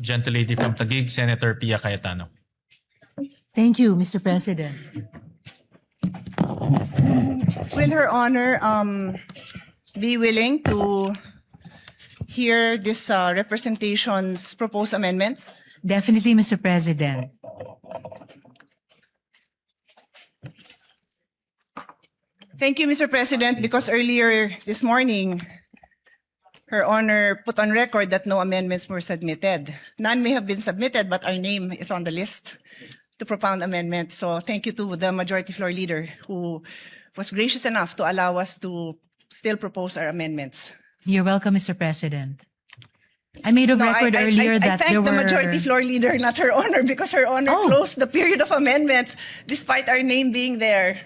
Gentlelady from Taguig, Senator Pia Cayetano. Thank you, Mr. President. Will Her Honor be willing to hear this representation's proposed amendments? Definitely, Mr. President. Thank you, Mr. President, because earlier this morning, Her Honor put on record that no amendments were submitted. None may have been submitted, but our name is on the list to propound amendments. So thank you to the Majority Floor Leader who was gracious enough to allow us to still propose our amendments. You're welcome, Mr. President. I made a record earlier I that thank there the were... Majority Floor Leader, not Her Honor, because Her Honor Oh. closed the period of amendments despite our name being there.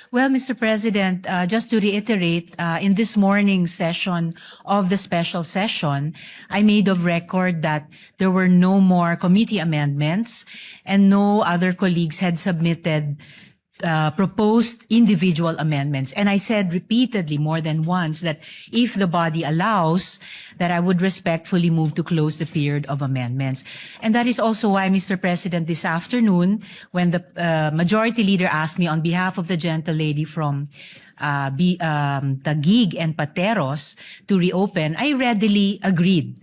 Well, Mr. President, just to reiterate, in this morning's session of the special session, I made of record that there were no more committee amendments and no other colleagues had submitted proposed individual amendments. And I said repeatedly more than once that if the body allows, that I would respectfully move to close the period of amendments. And that is also why, Mr. President, this afternoon, when the Majority Leader asked me on behalf of the gentlelady from Taguig and Pateros to reopen, I readily agreed.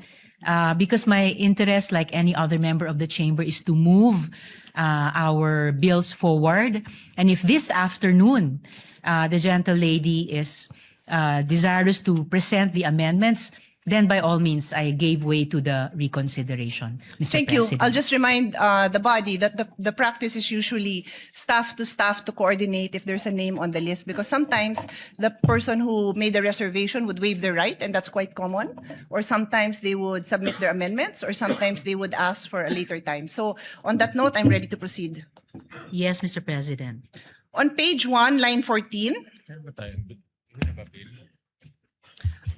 Because my interest, like any other member of the chamber, is to move our bills forward. And if this afternoon the gentlelady is desirous to present the amendments, then by all means, I gave way to the reconsideration, Mr. Thank President. you. I'll just remind the body that the practice is usually staff to coordinate if there's a name on the list, because sometimes the person who made the reservation would waive their right, and that's quite common, or sometimes they would submit their amendments, or sometimes they would ask for a later time. So on that note, I'm ready to proceed. Yes, Mr. President. On page 1, line 14,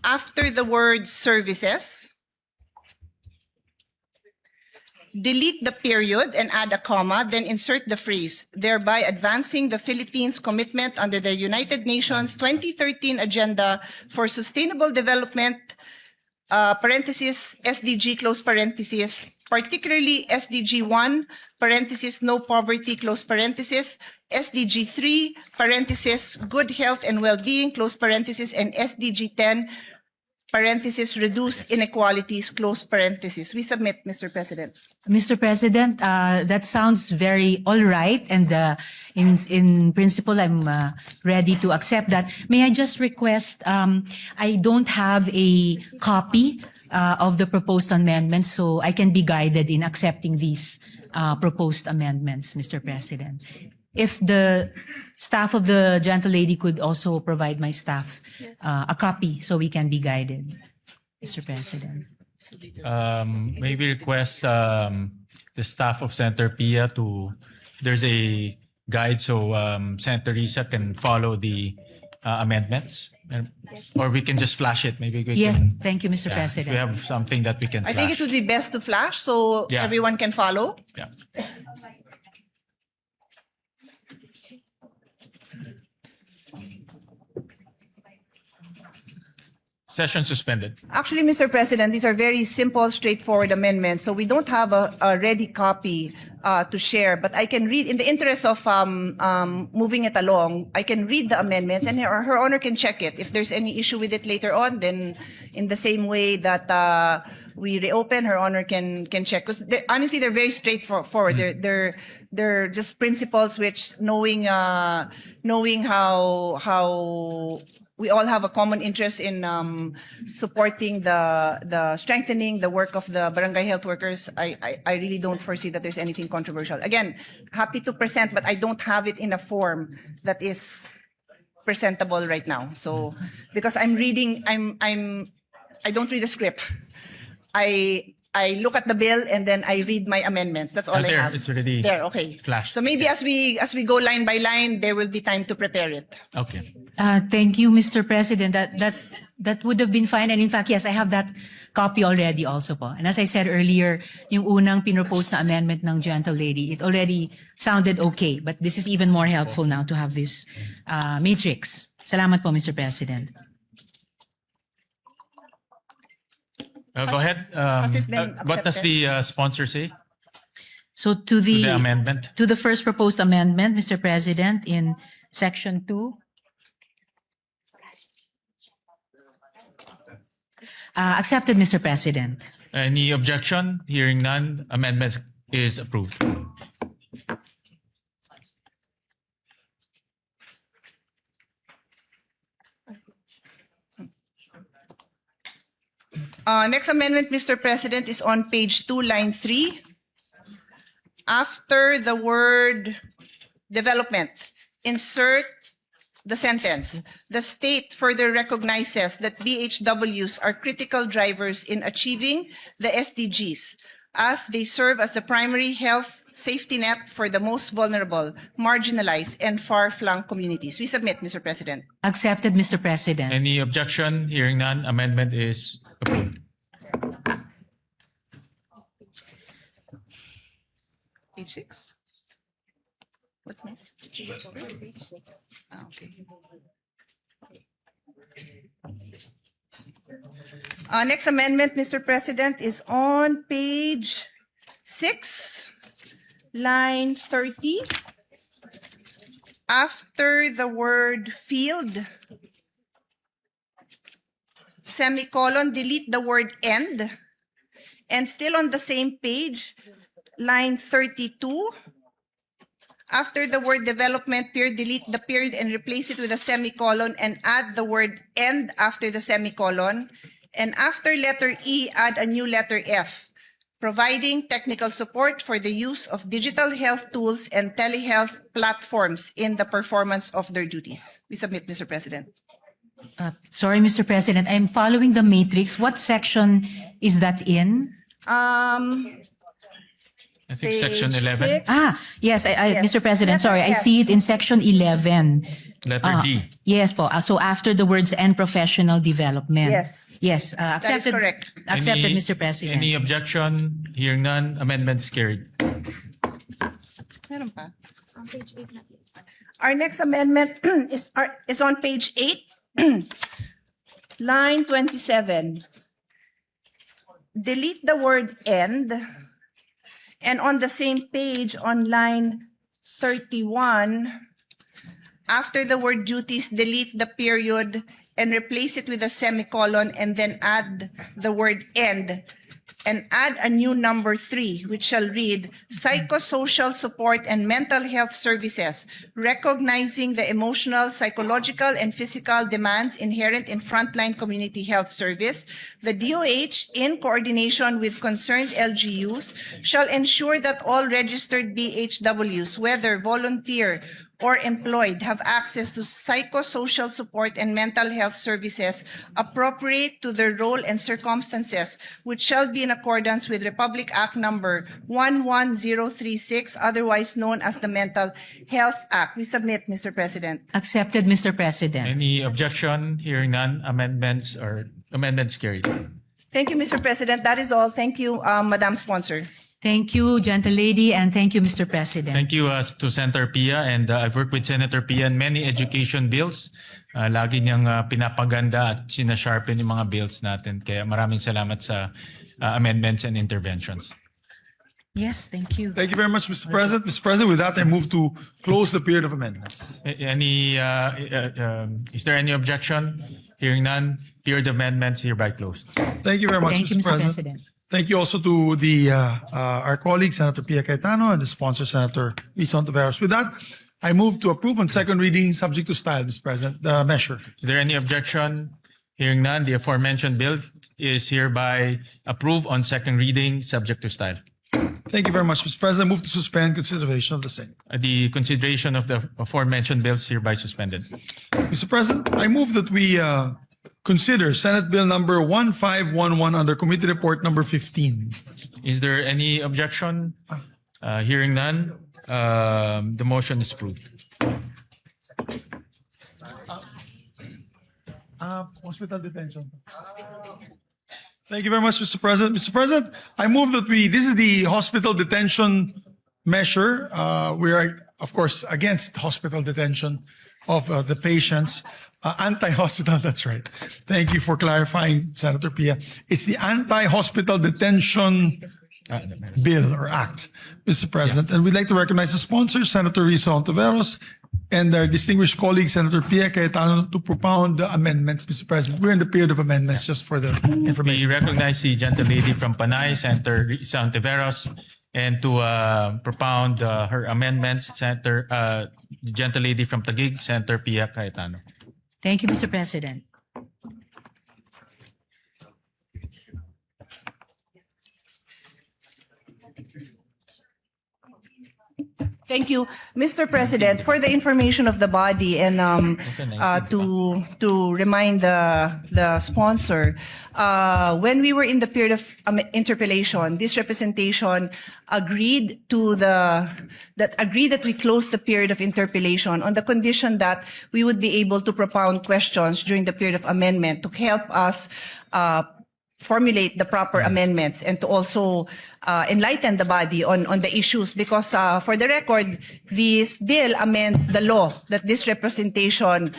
after the word services, delete the period and add a comma, then insert the phrase, thereby advancing the Philippines' commitment under the United Nations 2013 Agenda for Sustainable Development, parenthesis, SDG, close parenthesis, particularly SDG 1, parenthesis, no poverty, close parenthesis, SDG 3, parenthesis, good health and well-being, close parenthesis, and SDG 10, parenthesis, reduce inequalities, close parenthesis. We submit, Mr. President. Mr. President, that sounds very all right, and in principle, I'm ready to accept that. May I just request, I don't have a copy of the proposed amendments, so I can be guided in accepting these proposed amendments, Mr. President. If the staff of the gentlelady could also provide my staff a copy so we can be guided, Mr. President. Maybe request the staff of Senator Pia to, there's a guide so Senator Risa can follow the amendments, or we can just flash it. Maybe we Yes, can, thank you, Mr. yeah, if President. we have something that we can I flash. think it would be best to flash so Yeah. everyone can follow. Yeah. Session suspended. Actually, Mr. President, these are very simple, straightforward amendments, so we don't have a ready copy to share, but I can read, in the interest of moving it along, I can read the amendments, and Her Honor can check it. If there's any issue with it later on, then in the same way that we reopen, Her Honor can check. Because honestly, they're very straightforward. They're just principles which, knowing how we all have a common interest in supporting the strengthening the work of the barangay health workers. I really don't foresee that there's anything controversial. Again, happy to present, but I don't have it in a form that is presentable right now. So because I'm reading, I don't read a script. I look at the bill and then I read my amendments. That's all I There, have. it's already There, okay. flashed. So maybe as we go line by line, there will be time to prepare it. Okay. Thank you, Mr. President. That would have been fine. And in fact, yes, I have that copy already also po. And as I said earlier, yung unang pinropose na amendment ng gentlelady, it already sounded okay. But this is even more helpful now to have this matrix. Salamat po, Mr. President. Go ahead. has this been What does accepted? the sponsor say So to the amendment? to the first proposed amendment, Mr. President, in section 2. Accepted, Mr. President. Any objection? Hearing none, amendment is approved. Next amendment, Mr. President, is on page 2, line 3. After the word development, insert the sentence. The state further recognizes that BHWs are critical drivers in achieving the SDGs, as they serve as the primary health safety net for the most vulnerable, marginalized, and far-flung communities. We submit, Mr. President. Accepted, Mr. President. Any objection? Hearing none, amendment is approved. Page 6. What's next? Page 6. Okay. Next amendment, Mr. President, is on page 6, line 30. After the word field, semicolon, delete the word end. And still on the same page, line 32, after the word development period, delete the period and replace it with a semicolon and add the word end after the semicolon. And after letter E, add a new letter F, providing technical support for the use of digital health tools and telehealth platforms in the performance of their duties. We submit, Mr. President. Sorry, Mr. President, I'm following the matrix. What section is that in? I think section Page 11, 6. Yes, Yes. Mr. President, sorry, I Letter F. see it in section 11. letter D. Yes po. So after the words "and professional development." Yes. Yes, accepted. correct. Accepted, Any- Mr. President. Any objection? Hearing none, amendment is carried. Meron pa? Our next amendment is on page 8, line 27. Delete the word end. And on the same page, on line 31, after the word duties, delete the period and replace it with a semicolon and then add the word end. And add a new number 3, which shall read, psychosocial support and mental health services, recognizing the emotional, psychological, and physical demands inherent in frontline community health service. The DOH, in coordination with concerned LGUs, shall ensure that all registered BHWs, whether volunteer or employed, have access to psychosocial support and mental health services appropriate to their role and circumstances, which shall be in accordance with Republic Act number 11036, otherwise known as the Mental Health Act. We submit, Mr. President. Accepted, Mr. President. Any objection? Hearing none, amendments carried. Thank you, Mr. President. That is all. Thank you, Madam Sponsor. Thank you, gentlelady, and thank you, Mr. President. Thank you to Senator Pia, and I've worked with Senator Pia in many education bills. Lagi niyang pinapaganda at sinasharpen yung mga bills natin. Kaya maraming salamat sa amendments and interventions. Yes, thank you. Thank you very much, Mr. President. Mr. President, with that, I move to close the period of amendments. Is there any objection? Hearing none, period of amendments hereby closed. Thank you very much, Thank you, Mr. Mr. President. President. Thank you also to the our colleague, Senator Pia Cayetano, and the sponsor, Senator Rizon Taveras. With that, I move to approve on second reading, subject to style, Mr. President, the measure. Is there any objection? Hearing none, the aforementioned bill is hereby approved on second reading, subject to style. Thank you very much, Mr. President. I move to suspend consideration of the same. The consideration of the aforementioned bills hereby suspended. Mr. President, I move that we consider Senate Bill number 1511 under Committee Report number 15. Is there any objection? Hearing none, the motion is approved. Hospital detention. Thank you very much, Mr. President. Mr. President, I move that this is the hospital detention measure. We are, of course, against hospital detention of the patients. Anti-hospital, that's right. Thank you for clarifying, Senator Pia. It's the Anti-Hospital Detention Bill or Act, Mr. President. And we'd like to recognize the sponsors, Senator Risa Ontiveros, and our distinguished colleague, Senator Pia Cayetano, to propound the amendments, Mr. President. We're in the period of amendments, just for the We information. recognize the gentlelady from Panay, Senator Risa Ontiveros, and to propound her amendments, Senator the gentlelady from Taguig, Senator Pia Cayetano. Thank you, Mr. President. Thank you, Mr. President, for the information of the body and to remind the sponsor. When we were in the period of interpellation, this representation agreed that we close the period of interpellation on the condition that we would be able to propound questions during the period of amendment to help us formulate the proper amendments and to also enlighten the body on the issues, because for the record, this bill amends the law that this representation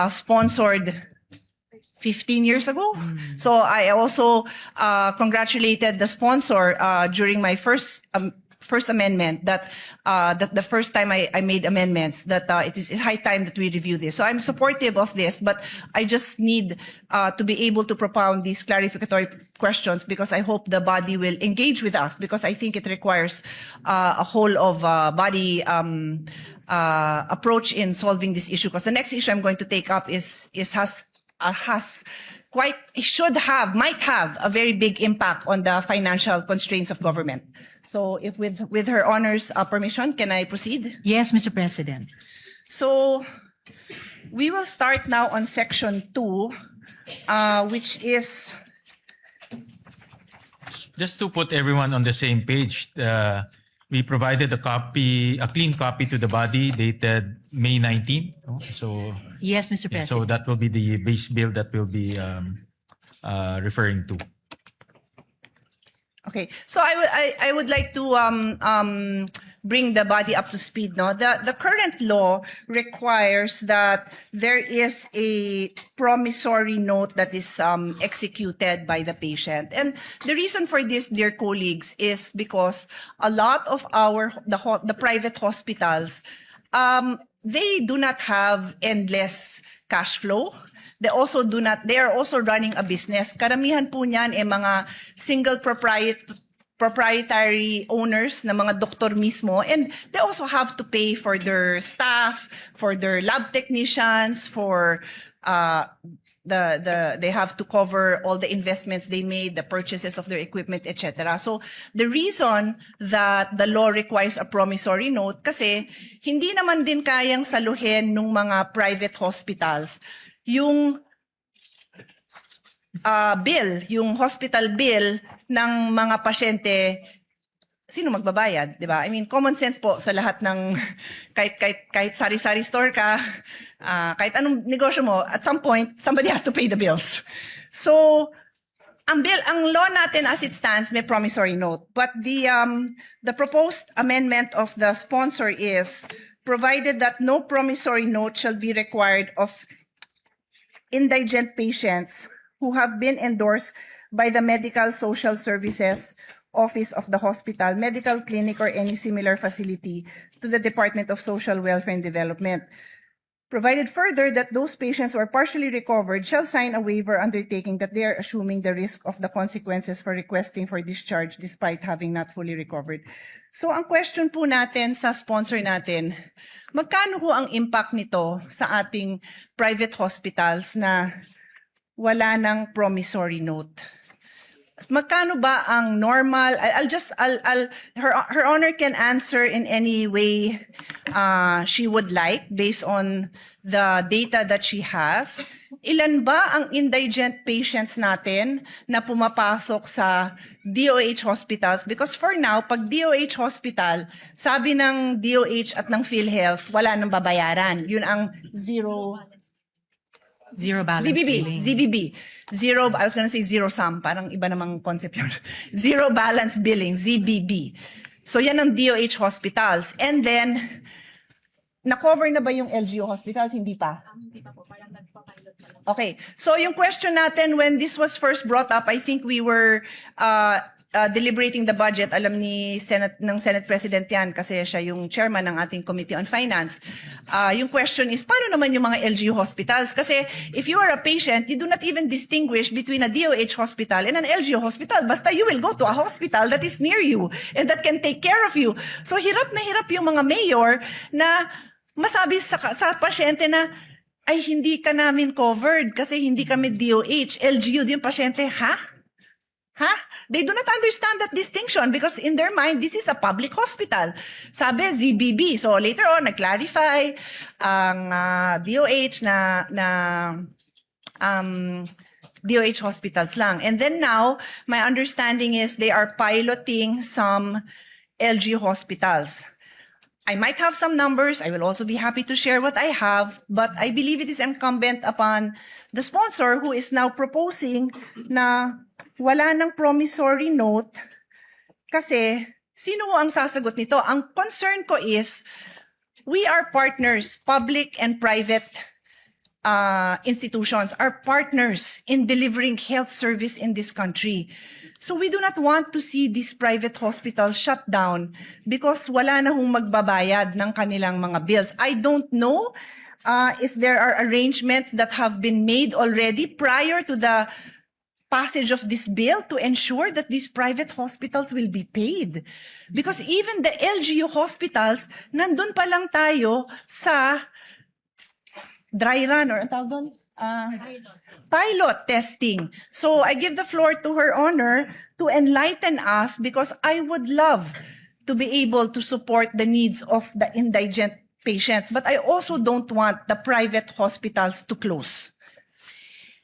sponsored 15 years ago. So I also congratulated the sponsor during my first amendment that the first time I made amendments, that it is high time that we review this. So I'm supportive of this, but I just need to be able to propound these clarificatory questions, because I hope the body will engage with us, because I think it requires a whole of body approach in solving this issue. Because the next issue I'm going to take up might have a very big impact on the financial constraints of government. So if with her honor's permission, can I proceed? Yes, Mr. President. So we will start now on section 2, which is, Just to put everyone on the same page, we provided a clean copy to the body dated May 19. So, Yes, Mr. President. so that will be the base bill that we'll be referring to. okay. So I would like to bring the body up to speed. No, the current law requires that there is a promissory note that is executed by the patient, and the reason for this, dear colleagues, is because a lot of the private hospitals, they do not have endless cash flow. They are also running a business. Karamihan po niyan mga single proprietary owners na mga doktor mismo, and they also have to pay for their staff, for their lab technicians, for they have to cover all the investments they made, the purchases of their equipment, etc. So the reason that the law requires a promissory note, kasi hindi naman din kayang saluhin ng mga private hospitals yung yung hospital bill ng mga pasyente. Sino magbabayad, di ba? I mean, common sense po sa lahat ng kahit sari-sari store ka, kahit anong negosyo mo, at some point somebody has to pay the bills. So ang law natin as it stands may promissory note, but the proposed amendment of the sponsor is provided that no promissory note shall be required of indigent patients who have been endorsed by the Medical Social Services Office of the hospital, medical clinic, or any similar facility to the Department of Social Welfare and Development. Provided further that those patients who are partially recovered shall sign a waiver undertaking that they are assuming the risk of the consequences for requesting for discharge despite having not fully recovered. So ang question po natin sa sponsor natin, magkano ho ang impact nito sa ating private hospitals na wala ng promissory note? Magkano ba ang normal? Her honor can answer in any way she would like based on the data that she has. Ilan ba ang indigent patients natin na pumapasok sa DOH hospitals? Because for now, pag DOH hospital, sabi ng DOH at ng PhilHealth, wala nang babayaran. Yun ang zero Balance billing. ZBB. Zero, I was gonna say zero sum, parang iba namang concept yun. Zero balance billing, ZBB. So yan ang DOH hospitals. And then, na-cover na ba yung LGU hospitals? Hindi pa. Okay. So yung question natin, when this was first brought up, I think we were deliberating the budget. Alam ni Senate President yan kasi siya yung chairman ng ating Committee on Finance. Yung question is, paano naman yung mga LGU hospitals? Kasi if you are a patient, you do not even distinguish between a DOH hospital and an LGU hospital. Basta you will go to a hospital that is near you and that can take care of you. So hirap na hirap yung mga mayor na masabi sa pasyente na, ay hindi ka namin covered kasi hindi kami DOH. LGU din pasyente, ha? Ha? They do not understand that distinction because in their mind, this is a public hospital. Sabi, ZBB. So later on, nag-clarify ang DOH na DOH hospitals lang. And then now, my understanding is they are piloting some LGU hospitals. I might have some numbers. I will also be happy to share what I have, but I believe it is incumbent upon the sponsor who is now proposing na wala ng promissory note kasi sino ang sasagot nito? Ang concern ko is we are partners, public and private institutions are partners in delivering health service in this country. So we do not want to see these private hospitals shut down because wala na hong magbabayad ng kanilang mga bills. I don't know if there are arrangements that have been made already prior to the passage of this bill to ensure that these private hospitals will be paid. Because even the LGU hospitals, nandun pa lang tayo sa dry run or ang tawag doon? Pilot testing. So I give the floor to Her Honor to enlighten us because I would love to be able to support the needs of the indigent patients, but I also don't want the private hospitals to close.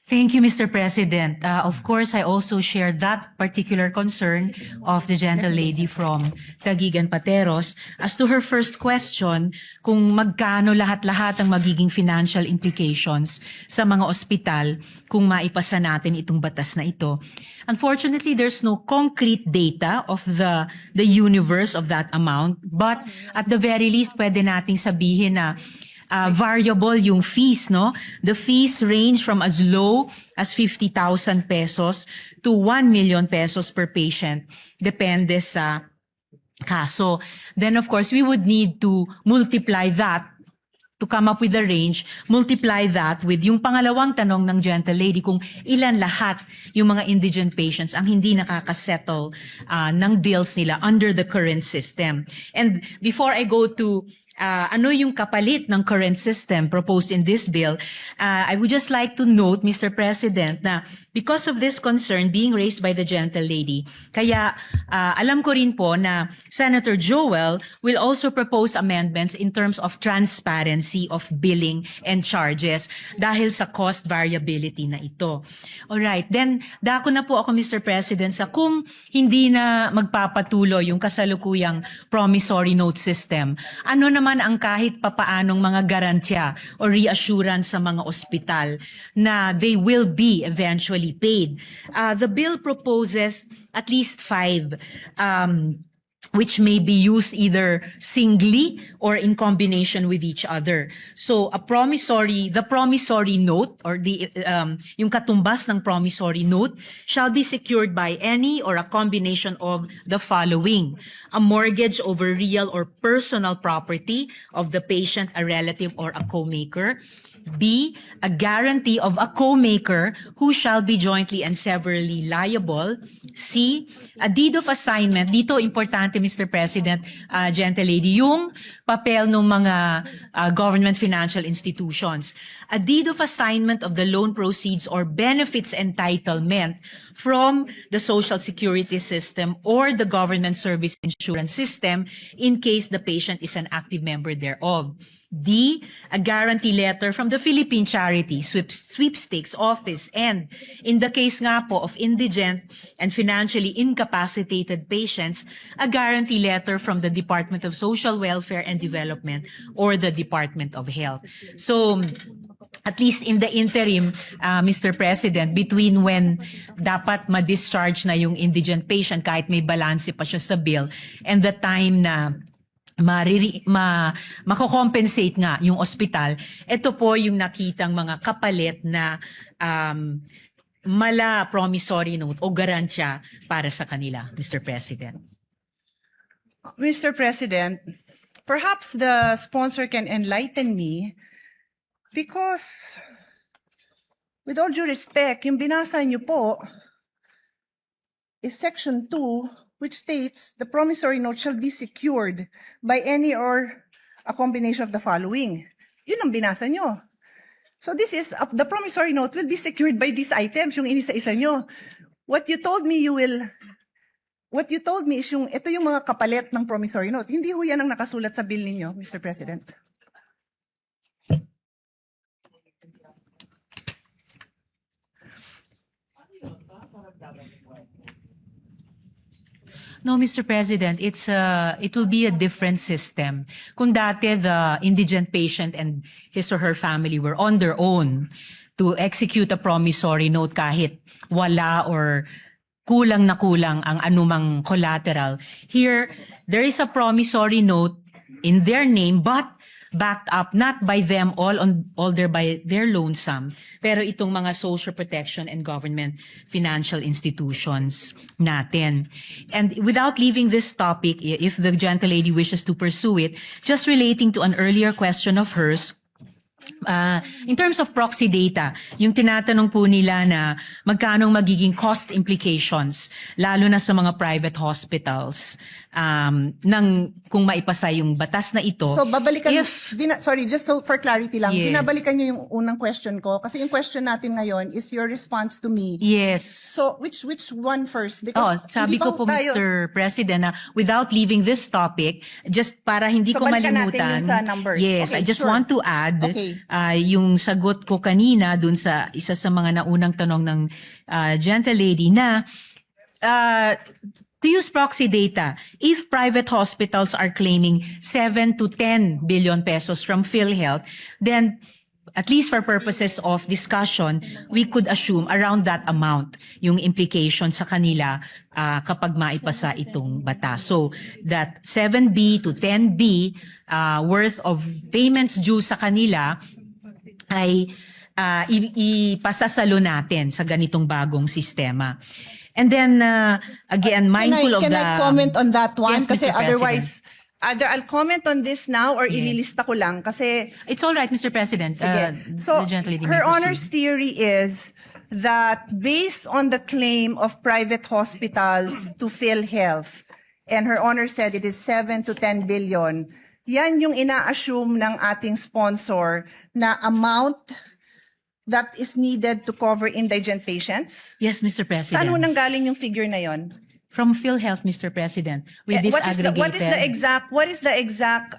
Thank you, Mr. President. Of course, I also share that particular concern of the gentle lady from Taguig and Pateros. As to her first question, kung magkano lahat-lahat ang magiging financial implications sa mga ospital kung maipasa natin itong batas na ito. Unfortunately, there's no concrete data of the universe of that amount, but at the very least, pwede nating sabihin na variable yung fees, no? The fees range from as low as 50,000 pesos to 1 million pesos per patient. Depende sa kaso. Then of course, we would need to multiply that to come up with the range, multiply that with yung pangalawang tanong ng gentle lady kung ilan lahat yung mga indigent patients ang hindi nakakasettle ng bills nila under the current system. And before I go to ano yung kapalit ng current system proposed in this bill, I would just like to note, Mr. President, na because of this concern being raised by the gentle lady, kaya alam ko rin po na Senator Joel will also propose amendments in terms of transparency of billing and charges dahil sa cost variability na ito. Alright, then dako na po ako, Mr. President, sa kung hindi na magpapatuloy yung kasalukuyang promissory note system, ano naman ang kahit papaanong mga garantya o reassurance sa mga ospital na they will be eventually paid. The bill proposes at least 5 which may be used either singly or in combination with each other. So the promissory note or yung katumbas ng promissory note shall be secured by any or a combination of the following: a mortgage over real or personal property of the patient, a relative, or a co-maker. B, a guarantee of a co-maker who shall be jointly and severally liable. C, a deed of assignment. Dito importante, Mr. President, gentle lady, yung papel ng mga government financial institutions. A deed of assignment of the loan proceeds or benefits entitlement from the Social Security system or the government service insurance system in case the patient is an active member thereof. D, a guarantee letter from the Philippine Charity Sweepstakes Office, and in the case nga po of indigent and financially incapacitated patients, a guarantee letter from the Department of Social Welfare and Development or the Department of Health. So, at least in the interim, Mr. President, between when dapat ma-discharge na yung indigent patient kahit may balanse pa siya sa bill and the time na mako-compensate nga yung ospital. Ito po yung nakitang mga kapalit na mala promissory note o garansya para sa kanila, Mr. President. Mr. President, perhaps the sponsor can enlighten me because, with all due respect, yung binasa niyo po is Section 2, which states the promissory note shall be secured by any or a combination of the following. Yun ang binasa niyo. So this is, the promissory note will be secured by these items, yung inisa-isa nyo. What you told me is ito yung mga kapalit ng promissory note. Hindi ho yan ang nakasulat sa bill ninyo, Mr. President. No, Mr. President, it will be a different system. Kung dati the indigent patient and his or her family were on their own to execute a promissory note kahit wala or kulang na kulang ang anumang collateral. Here, there is a promissory note in their name but backed up not by them all by their lonesome, pero itong mga social protection and government financial institutions natin. And without leaving this topic, if the gentle lady wishes to pursue it, just relating to an earlier question of hers, in terms of proxy data, yung tinatanong po nila na magkano magiging cost implications, lalo na sa mga private hospitals, kung maipasa yung batas na ito. So babalikan, sorry, just so for clarity lang, Yes. binabalikan niyo yung unang question ko kasi yung question natin ngayon is your response to me. Yes. So which one first? Oh, Because sabi hindi ko pa po, tayo- Mr. President, na without leaving this topic, just para hindi So, ko balikan natin malimutan. yung sa numbers. Yes, Okay, I just sure. want to add Okay. yung sagot ko kanina dun sa isa sa mga naunang tanong ng gentle lady na to use proxy data, if private hospitals are claiming 7 to 10 billion pesos from PhilHealth, then at least for purposes of discussion, we could assume around that amount yung implication sa kanila kapag maipasa itong batas. So that 7B to 10B worth of payments due sa kanila ay ipasasalo natin sa ganitong bagong sistema. And then again, mindful Can I comment on that one? Yes, Kasi Mr. otherwise, either I'll comment on this now or ililista ko lang kasi It's all right, Mr. President. Sige. So, the gentle lady may her proceed. Honor's theory is that based on the claim of private hospitals to PhilHealth, and her Honor said it is 7 to 10 billion, yan yung ina-assume ng ating sponsor na amount that is needed to cover indigent patients. Yes, Mr. President. Saan ho nanggaling yung figure na yon? From PhilHealth, Mr. President, with this What is the exact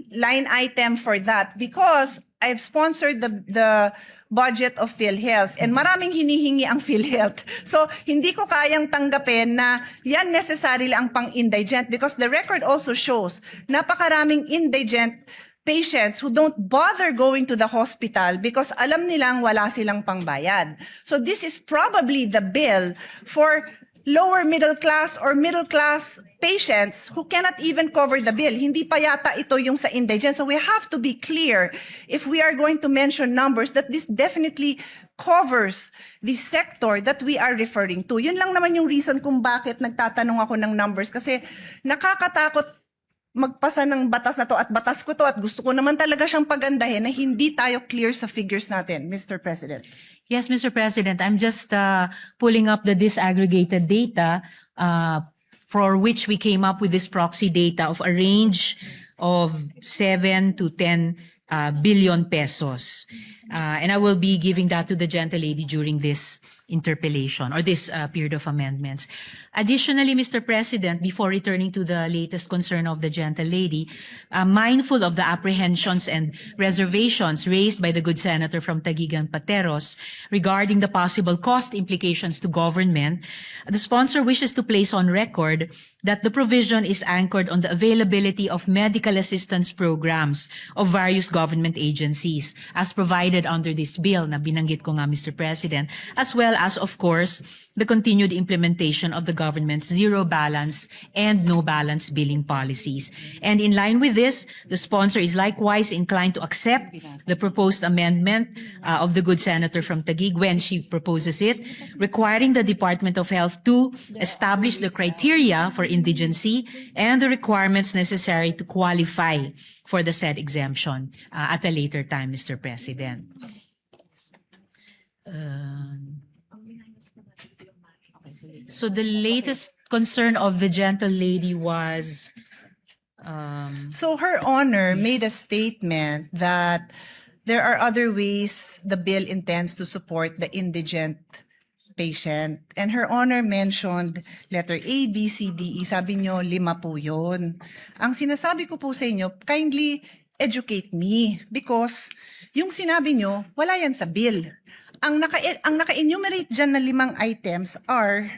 line item for that? Because I've sponsored the budget of PhilHealth and maraming hinihingi ang PhilHealth. So hindi ko kayang tanggapin na yan necessarily ang pang-indigent because the record also shows napakaraming indigent patients who don't bother going to the hospital because alam nilang wala silang pangbayad. So this is probably the bill for lower middle class or middle class patients who cannot even cover the bill. Hindi pa yata ito yung sa indigent. So we have to be clear if we are going to mention numbers that this definitely covers the sector that we are referring to. Yun lang naman yung reason kung bakit nagtatanong ako ng numbers kasi nakakatakot magpasa ng batas na to at batas ko to at gusto ko naman talaga siyang pagandahin na hindi tayo clear sa figures natin, Mr. President. Yes, Mr. President, I'm just pulling up the disaggregated data for which we came up with this proxy data of a range of 7 to 10 billion pesos. And I will be giving that to the gentle lady during this interpellation or this period of amendments. Additionally, Mr. President, before returning to the latest concern of the gentle lady, mindful of the apprehensions and reservations raised by the good senator from Taguig Pateros regarding the possible cost implications to government, the sponsor wishes to place on record that the provision is anchored on the availability of medical assistance programs of various government agencies as provided under this bill na binanggit ko nga, Mr. President, as well well as, of course, the continued implementation of the government's zero balance and no balance billing policies. And in line with this, the sponsor is likewise inclined to accept the proposed amendment of the good senator from Taguig when she proposes it, requiring the Department of Health to establish the criteria for indigency and the requirements necessary to qualify for the said exemption at a later time, Mr. President. So the latest concern of the gentle lady was, So Her Honor made a statement that there are other ways the bill intends to support the indigent patient. And Her Honor mentioned letter A, B, C, D, E. Sabi nyo, 5 po yun. Ang sinasabi ko po sa inyo, kindly educate me because yung sinabi nyo, wala yan sa bill. Ang naka-enumerate dyan na 5 items are,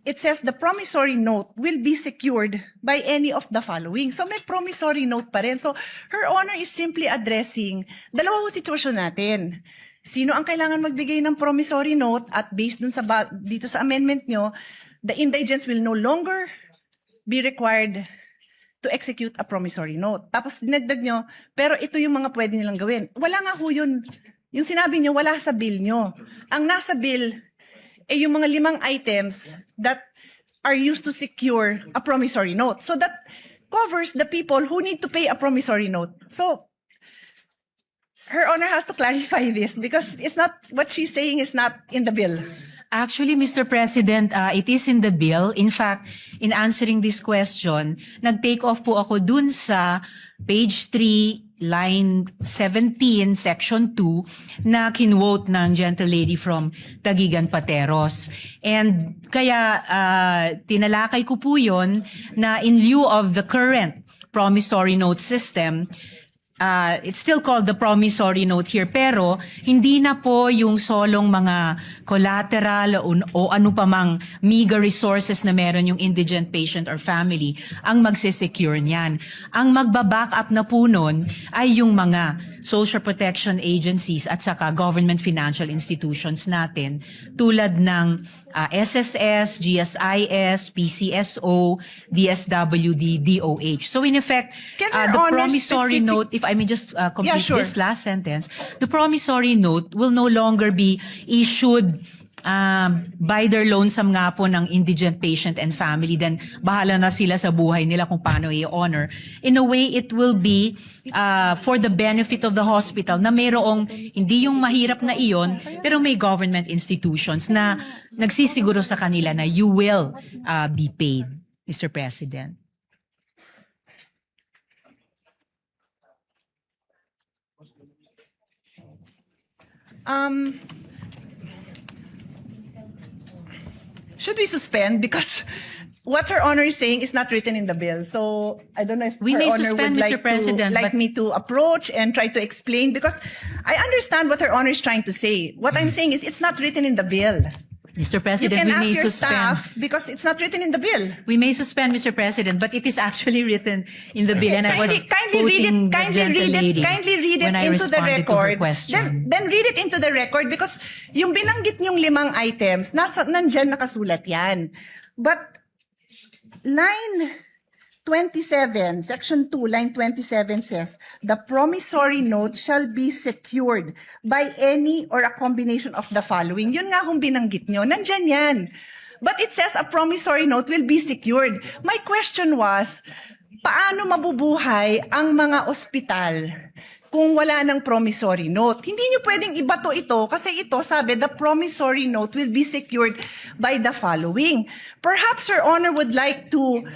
it says the promissory note will be secured by any of the following. So may promissory note pa rin. So Her Honor is simply addressing dalawang sitwasyon natin. Sino ang kailangan magbigay ng promissory note at based dun sa dito sa amendment nyo, the indigents will no longer be required to execute a promissory note. Tapos dinagdag nyo, pero ito yung mga pwede nilang gawin. Wala nga ho yun. Yung sinabi nyo, wala sa bill nyo. Ang nasa bill ay yung mga 5 items that are used to secure a promissory note. So that covers the people who need to pay a promissory note. So Her Honor has to clarify this because it's not, what she's saying is not in the bill. actually, Mr. President, it is in the bill. In fact, in answering this question, nag-take off po ako dun sa page 3, line 17, section 2, na kinwote ng gentle lady from Tagigan Pateros. And kaya tinalakay ko po yun na in lieu of the current promissory note system, it's still called the promissory note here, pero hindi na po yung solong mga collateral o ano pa mang meager resources na meron yung indigent patient or family ang magsisecure niyan. Ang magbaback up na po nun ay yung mga social protection agencies at saka government financial institutions natin tulad ng SSS, GSIS, PCSO, DSWD, DOH. So in effect, Can Her the Honor promissory specific- note, if I may just complete sure. this last sentence, the promissory note will no longer be issued by their lonesome nga po ng indigent patient and family, then bahala na sila sa buhay nila kung paano i-honor. In a way, it will be for the benefit of the hospital na mayroong, hindi yung mahirap na iyon, pero may government institutions na nagsisiguro sa kanila na you will be paid, Mr. President. Should we suspend? Because what Her Honor is saying is not written in the bill. So I don't know if We Her may Honor suspend, would Mr. like, President, like but- me to approach and try to explain because I understand what Her Honor is trying to say. What I'm saying is it's not written in the bill. Mr. You President, can we ask may your suspend. staff because it's not written in the bill. We may suspend, Mr. President, but it is actually written in the bill, and I was Kindly read quoting it. the gentle lady Kindly read it when I into the responded to her record. question. Then read it into the record because yung binanggit niyong 5 items, nandyan nakasulat yan. But line 27, section 2, line 27 says, the promissory note shall be secured by any or a combination of the following. Yun nga kung binanggit nyo, nandyan yan. But it says a promissory note will be secured. My question was, paano mabubuhay ang mga ospital kung wala ng promissory note? Hindi nyo pwedeng ibato ito kasi ito sabi, the promissory note will be secured by the following. Perhaps Her Honor would like to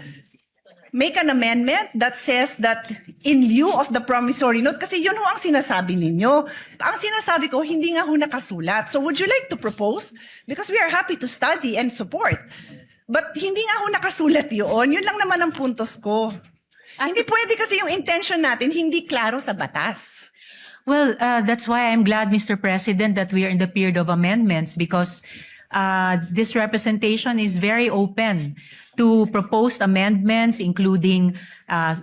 make an amendment that says that in lieu of the promissory note, kasi yun ho ang sinasabi ninyo. Ang sinasabi ko, hindi nga ho nakasulat. So would you like to propose? Because we are happy to study and support. But hindi nga ho nakasulat yun. Yun lang naman ang puntos ko. Hindi pwede kasi yung intention natin, hindi klaro sa batas. Well, that's why I'm glad, Mr. President, that we are in the period of amendments because this representation is very open to proposed amendments, including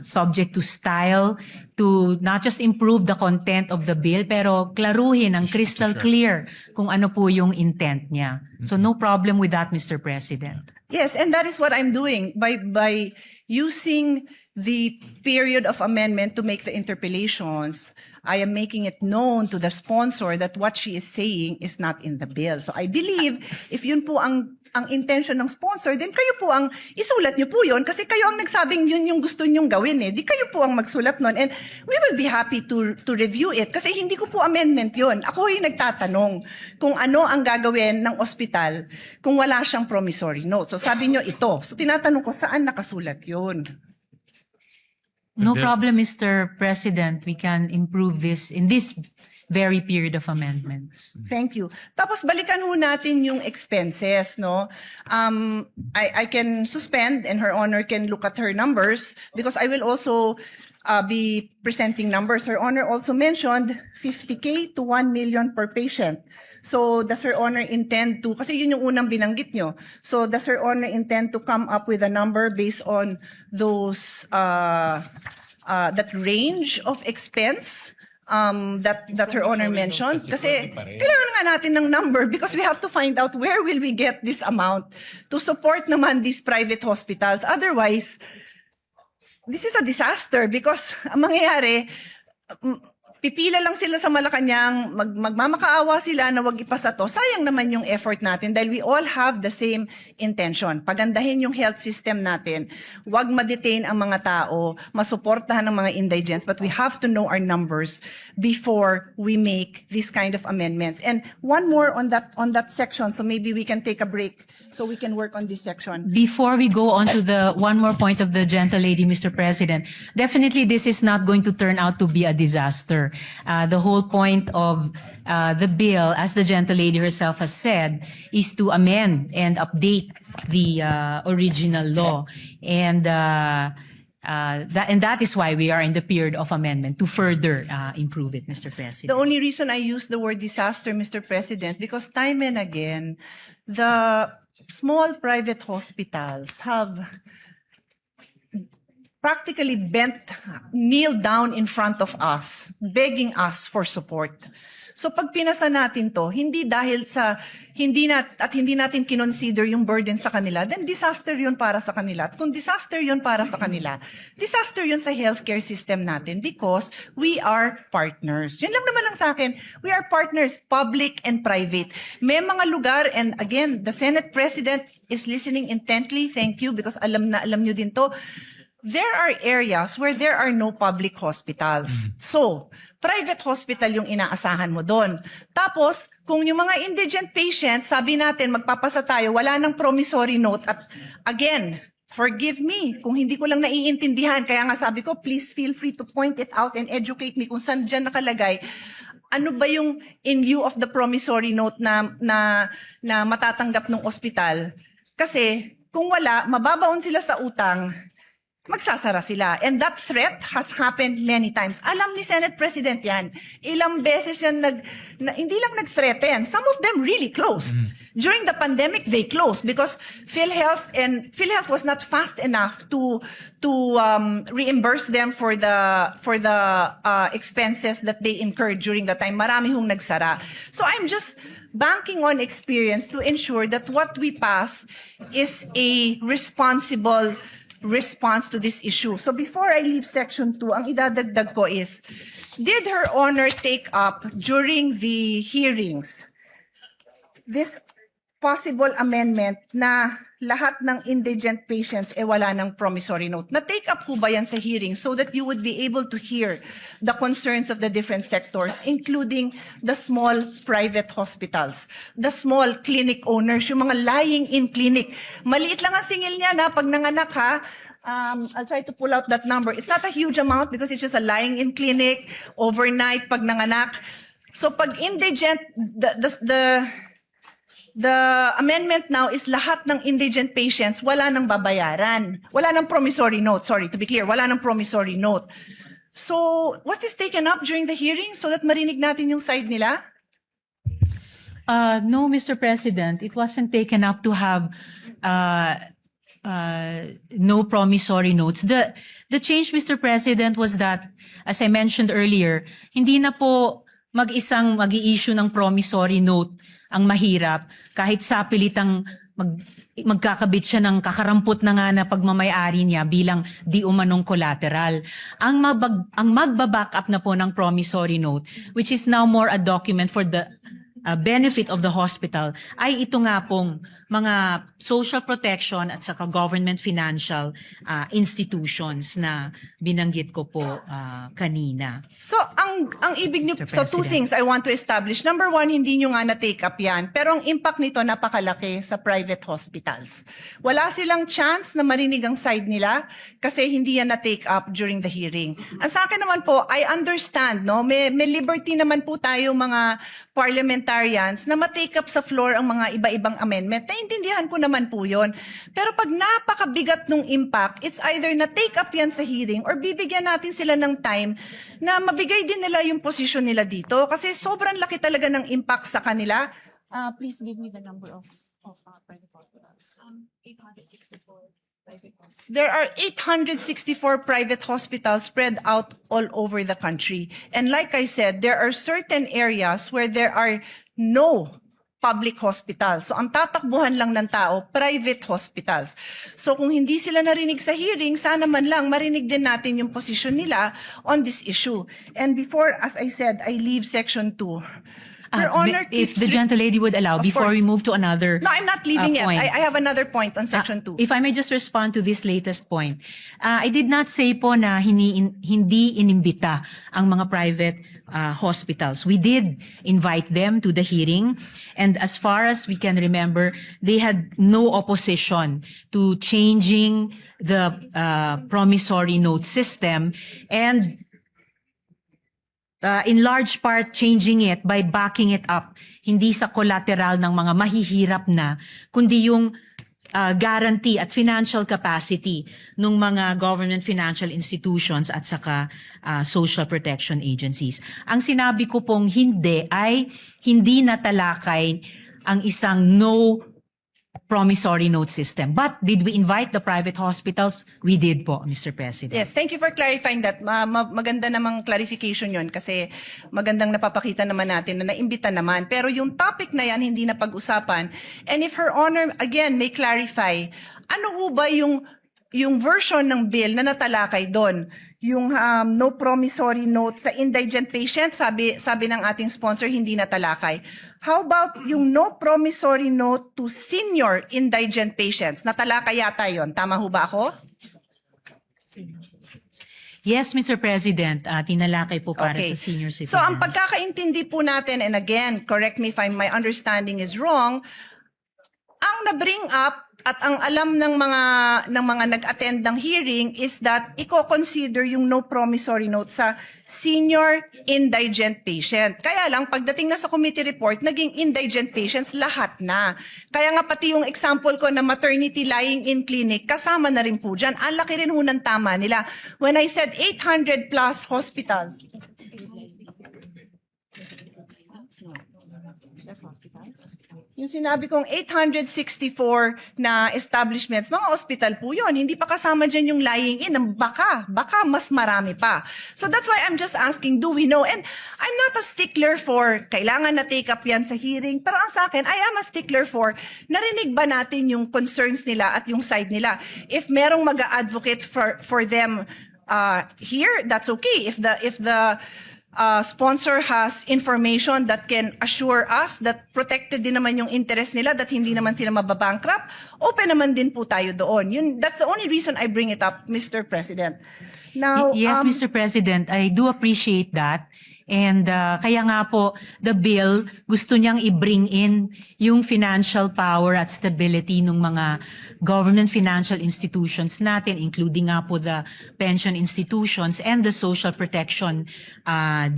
subject to style, to not just improve the content of the bill, pero klaruhin ng crystal clear kung ano po yung intent niya. So no problem with that, Mr. President. Yes, and that is what I'm doing by using the period of amendment to make the interpellations. I am making it known to the sponsor that what she is saying is not in the bill. So I believe if yun po ang intention ng sponsor, then kayo po ang isulat niyo po yun kasi kayo ang nagsabing yun yung gusto niyong gawin eh. Di kayo po ang magsulat nun. And we will be happy to review it kasi hindi ko po amendment yun. Ako yung nagtatanong kung ano ang gagawin ng ospital kung wala siyang promissory note. So sabi niyo ito. So tinatanong ko saan nakasulat yun? No There- problem, Mr. President. We can improve this in this very period of amendments. Thank you. Tapos balikan ho natin yung expenses, no? I can suspend and Her Honor can look at her numbers because I will also be presenting numbers. Her Honor also mentioned 50K to 1 million per patient. So does Her Honor intend to, kasi yun yung unang binanggit nyo. So does Her Honor intend to come up with a number based on those, that range of expense? That Her Honor mentioned. Kasi kailangan nga natin ng number because we have to find out where will we get this amount to support naman these private hospitals. Otherwise, this is a disaster because ang mangyayari, pipila lang sila sa Malacanang, magmamakaawa sila na wag ipasa to. Sayang naman yung effort natin dahil we all have the same intention. Pagandahin yung health system natin. Wag ma-detain ang mga tao, masuportahan ng mga indigents, but we have to know our numbers before we make this kind of amendments. And one more on that section, so maybe we can take a break so we can work on this section. Before we go on to the one more point of the gentle lady, Mr. President, definitely this is not going to turn out to be a disaster. The whole point of the bill, as the gentle lady herself has said, is to amend and update the original law. And that is why we are in the period of amendment to further improve it, Mr. The President. only reason I use the word disaster, Mr. President, because time and again, the small private hospitals have practically kneel down in front of us, begging us for support. So pag pinasa natin to, hindi dahil sa hindi natin kinonsider yung burden sa kanila, then disaster yun para sa kanila. At kung disaster yun para sa kanila, disaster yun sa healthcare system natin because we are partners. Yun lang naman ang sa akin. We are partners, public and private. May mga lugar, and again, the Senate President is listening intently. Thank you because alam nyo din to. There are areas where there are no public hospitals. So, private hospital yung inaasahan mo doon. Tapos, kung yung mga indigent patients, sabi natin, magpapasa tayo, wala nang promissory note. At again, forgive me kung hindi ko lang naiintindihan. Kaya nga sabi ko, please feel free to point it out and educate me kung saan dyan nakalagay. Ano ba yung in lieu of the promissory note na matatanggap ng ospital? Kasi, kung wala, mababaon sila sa utang, magsasara sila. And that threat has happened many times. Alam ni Senate President yan. Ilang beses yan hindi lang nag-threaten. Some of them really closed. During the pandemic, they closed because PhilHealth was not fast enough to reimburse them for the expenses that they incurred during the time. Marami hong nagsara. So I'm just banking on experience to ensure that what we pass is a responsible response to this issue. So before I leave section 2, ang idadagdag ko is, did Her Honor take up during the hearings this possible amendment na lahat ng indigent patients wala ng promissory note? Na-take up ho ba yan sa hearing so that you would be able to hear the concerns of the different sectors, including the small private hospitals, the small clinic owners, yung mga lying-in clinic. Maliit lang ang singil niya na pag nanganak ha, I'll try to pull out that number. It's not a huge amount because it's just a lying-in clinic, overnight pag nanganak. So pag indigent, the amendment now is lahat ng indigent patients wala nang babayaran. Wala nang promissory note. Sorry, to be clear, wala nang promissory note. So, was this taken up during the hearing so that marinig natin yung side nila? No, Mr. President, it wasn't taken up to have no promissory notes. The change, Mr. President, was that, as I mentioned earlier, hindi na po mag-isang mag-i-issue ng promissory note ang mahirap kahit sapilitang magkakabit siya ng kakarampot na nga na pagmamayari niya bilang di umanong collateral. Ang magbaback up na po ng promissory note, which is now more a document for the benefit of the hospital, ay ito nga pong mga social protection at saka government financial institutions na binanggit ko po kanina. So, ang ibig niyo, Mr. so two President. things I want to establish. Number one, hindi nyo nga na-take up yan, pero ang impact nito napakalaki sa private hospitals. Wala silang chance na marinig ang side nila kasi hindi yan na-take up during the hearing. Ang sa akin naman po, I understand, no? May liberty naman po tayo mga parliamentarians na ma-take up sa floor ang mga iba-ibang amendment. Naintindihan ko naman po yun. Pero pag napakabigat nung impact, it's either na-take up yan sa hearing or bibigyan natin sila ng time na mabigay din nila yung posisyon nila dito. Kasi sobrang laki talaga ng impact sa kanila. Please give me the number of private hospitals. 864 private hospitals. There are 864 private hospitals spread out all over the country. And like I said, there are certain areas where there are no public hospitals. So ang tatakbuhan lang ng tao, private hospitals. So kung hindi sila narinig sa hearing, sana man lang marinig din natin yung posisyon nila on this issue. And before, as I said, I leave section 2. Your Honor If keeps the gentlelady would allow, Of before we course. move to another No, I'm not leaving yet. point. I have another point on section 2. If I may just respond to this latest point. I did not say po na hindi inimbita ang mga private hospitals. We did invite them to the hearing, and as far as we can remember, they had no opposition to changing the promissory note system, and in large part changing it by backing it up, hindi sa collateral ng mga mahihirap na, kundi yung guarantee at financial capacity ng mga government financial institutions at saka social protection agencies. Ang sinabi ko pong hindi ay hindi natalakay ang isang no promissory note system. But did we invite the private hospitals? We did po, Mr. President. Yes, thank you for clarifying that. Maganda namang clarification yon kasi magandang napapakita naman natin na naimbita naman. Pero yung topic na yan, hindi na pag-usapan. And if Her Honor, again, may clarify, ano ho ba yung version ng bill na natalakay doon? Yung no promissory note sa indigent patient, sabi ng ating sponsor, hindi natalakay. How about yung no promissory note to senior indigent patients? Natalakay yata yon. Tama ho ba ako? Yes, Mr. President, tinalakay po para Okay. sa senior citizens. So ang pagkakaintindi po natin, and again, correct me if my understanding is wrong, ang na-bring up at ang alam ng mga nag-attend ng hearing is that i-consider yung no promissory note sa senior indigent patient. Kaya lang, pagdating na sa committee report, naging indigent patients lahat na. Kaya nga pati yung example ko na maternity lying in clinic, kasama na rin po dyan. Ang laki rin ho ng tama nila. When I said 800 plus hospitals, yung sinabi kong 864 na establishments, mga hospital po yun. Hindi pa kasama dyan yung lying in. Baka mas marami pa. So that's why I'm just asking, do we know? And I'm not a stickler for kailangan na take up yan sa hearing. Pero ang sa akin, I am a stickler for narinig ba natin yung concerns nila at yung side nila. If merong mag-advocate for them here, that's okay. If the sponsor has information that can assure us that protected din naman yung interest nila, that hindi naman sila mababankrupt, open naman din po tayo doon. That's the only reason I bring it up, Mr. President. Now, Yes, Mr. President, I do appreciate that. And kaya nga po, the bill, gusto niyang i-bring in yung financial power at stability ng mga government financial institutions natin, including nga po the pension institutions and the social protection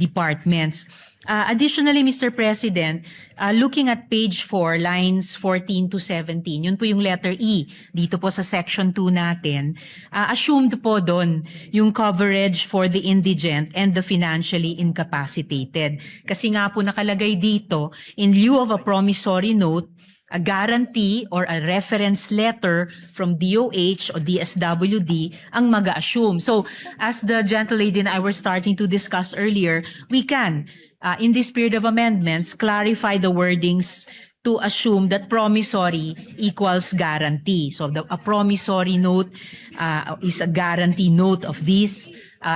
departments. Additionally, Mr. President, looking at page 4, lines 14 to 17, yun po yung letter E dito po sa section 2 natin, assumed po doon yung coverage for the indigent and the financially incapacitated. Kasi nga po nakalagay dito, in lieu of a promissory note, a guarantee or a reference letter from DOH or DSWD ang mag-assume. So, as the gentlelady and I were starting to discuss earlier, we can, in this period of amendments, clarify the wordings to assume that promissory equals guarantee. So, a promissory note is a guarantee note of these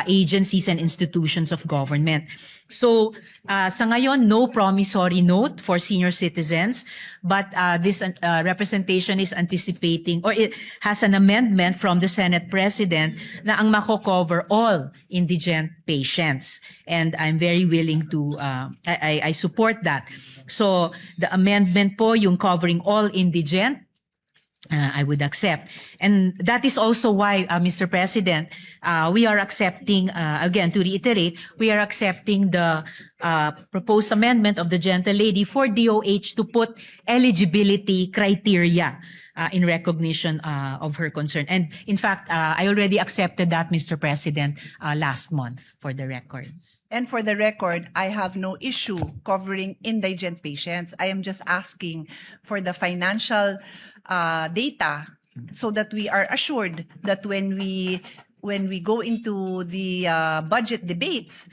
agencies and institutions of government. So, sa ngayon, no promissory note for senior citizens, but this representation is anticipating or it has an amendment from the Senate President na ang mako-cover all indigent patients. And I'm very willing to, I support that. So, the amendment po, yung covering all indigent, I would accept. And that is also why, Mr. President, we are accepting, again, to reiterate, we are accepting the proposed amendment of the gentlelady for DOH to put eligibility criteria in recognition of her concern. And in fact, I already accepted that, Mr. President, last month, for the record. And for the record, I have no issue covering indigent patients. I am just asking for the financial data so that we are assured that when we go into the budget debates,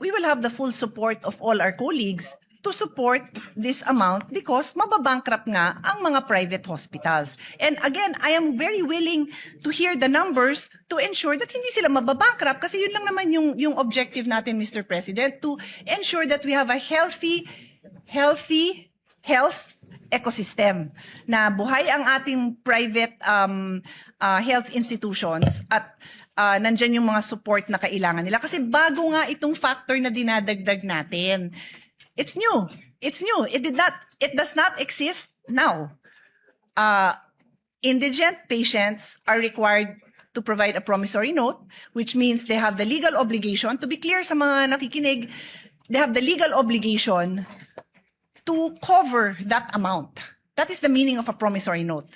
we will have the full support of all our colleagues to support this amount because mababankrupt nga ang mga private hospitals. And again, I am very willing to hear the numbers to ensure that hindi sila mababankrupt kasi yun lang naman yung objective natin, Mr. President, to ensure that we have a healthy health ecosystem na buhay ang ating private health institutions at nandyan yung mga support na kailangan nila. Kasi bago nga itong factor na dinadagdag natin. It's new. It's new. It does not exist now. Indigent patients are required to provide a promissory note, which means they have the legal obligation, to be clear sa mga nakikinig, they have the legal obligation to cover that amount. That is the meaning of a promissory note.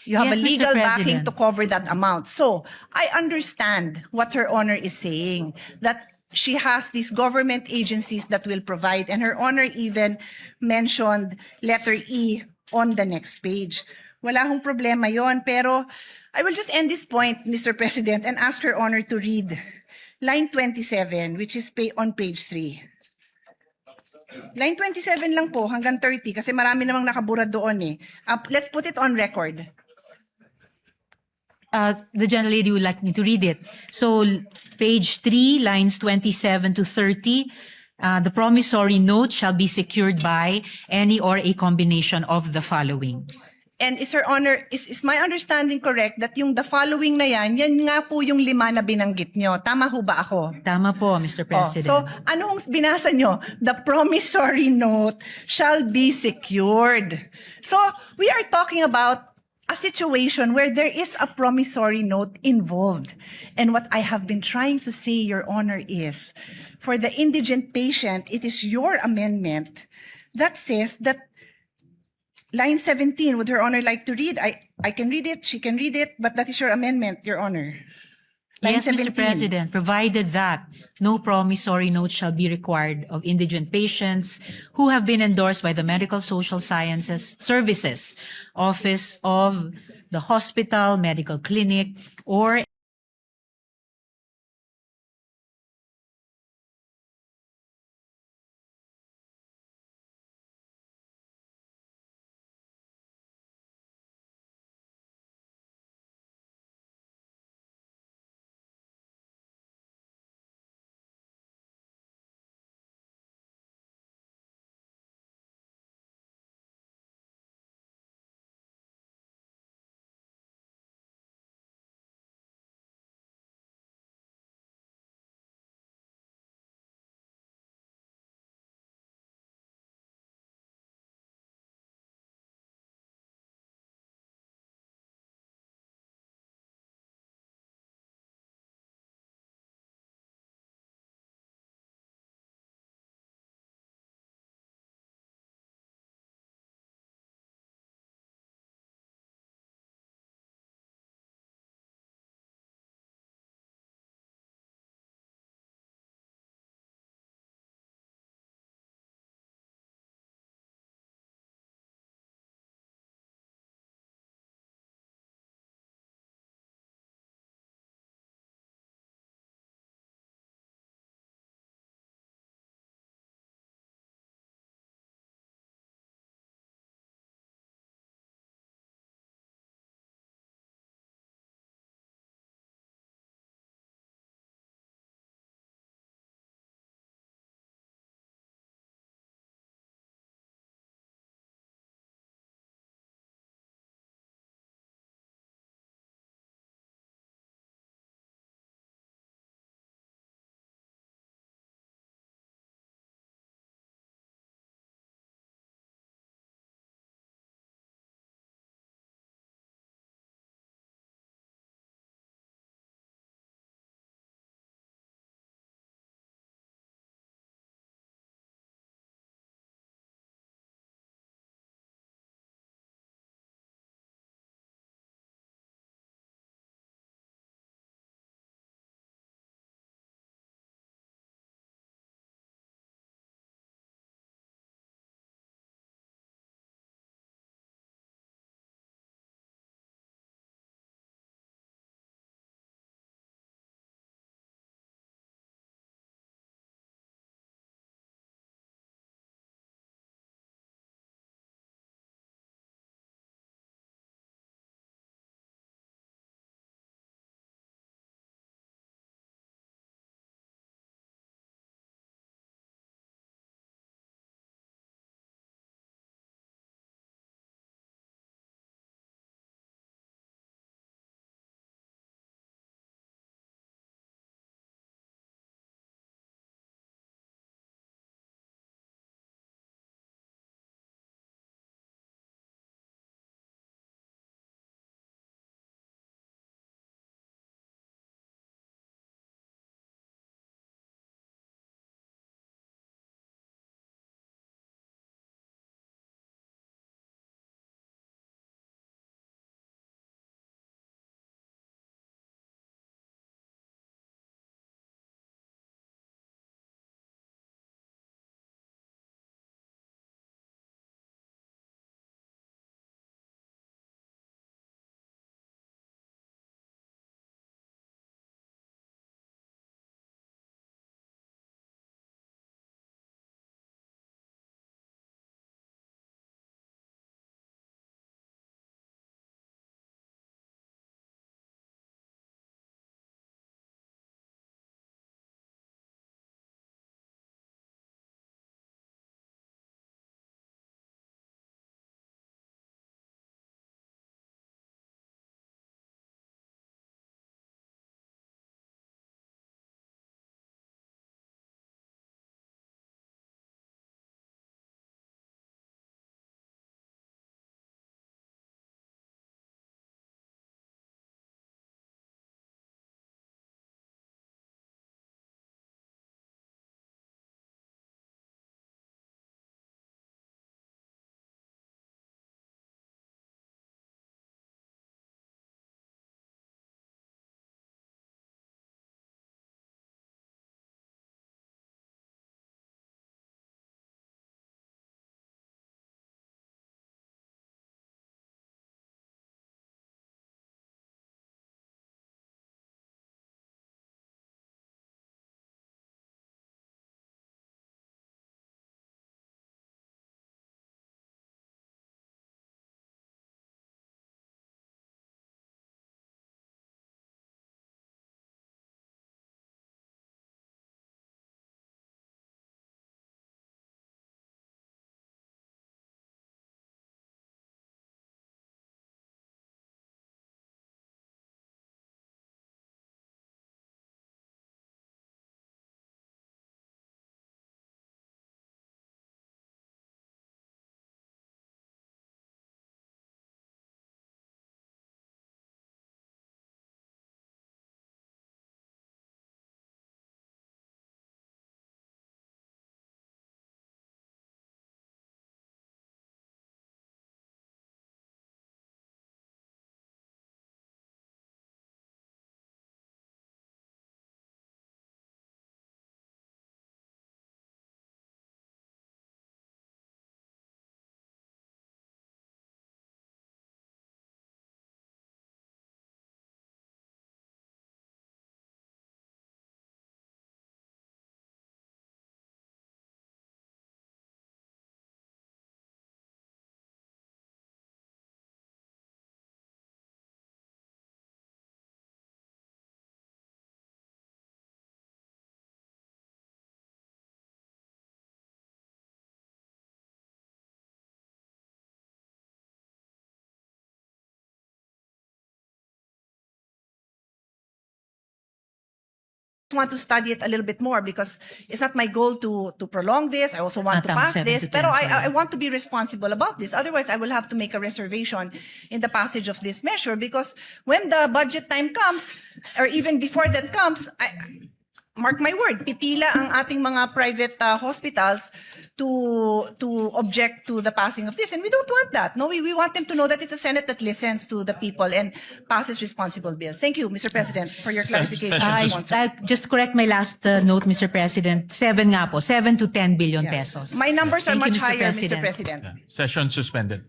You have Yes, a Mr. legal backing President. to cover that amount. So I understand what Her Honor is saying, that she has these government agencies that will provide, and Her Honor even mentioned letter E on the next page. Wala hong problema yon, pero I will just end this point, Mr. President, and ask Her Honor to read line 27, which is on page 3. Line 27 lang po, hanggang 30, kasi marami namang nakabura doon eh. Let's put it on record. The gentlelady would like me to read it. So, page 3, lines 27 to 30, the promissory note shall be secured by any or a combination of the following. And is Her Honor, is my understanding correct that yung the following na yan nga po yung 5 na binanggit nyo? Tama ho ba ako? Tama po, Mr. President. So, anong binasa nyo? The promissory note shall be secured. So, we are talking about a situation where there is a promissory note involved. And what I have been trying to say, Your Honor, is for the indigent patient, it is your amendment that says that line 17, would Her Honor like to read? I can read it, she can read it, but that is your amendment, Your Honor. Line Yes, 17. Mr. President, provided that no promissory note shall be required of indigent patients who have been endorsed by the Medical Social Sciences Services Office of the hospital, medical clinic, or want to study it a little bit more because it's not my goal to prolong this. I also want to Tama, pass 7 this. to 10, Pero sorry. I want to be responsible about this. Otherwise, I will have to make a reservation in the passage of this measure because when the budget time comes, or even before that comes, mark my word, pipila ang ating mga private hospitals to object to the passing of this. And we don't want that. No, we want them to know that it's a Senate that listens to the people and passes responsible bills. Thank you, Mr. President, for your clarification. Session Just correct my last note, Mr. President. 7 nga po, 7 to 10 billion pesos. My numbers are Thank you, much Mr. higher, Mr. President. President. Session suspended.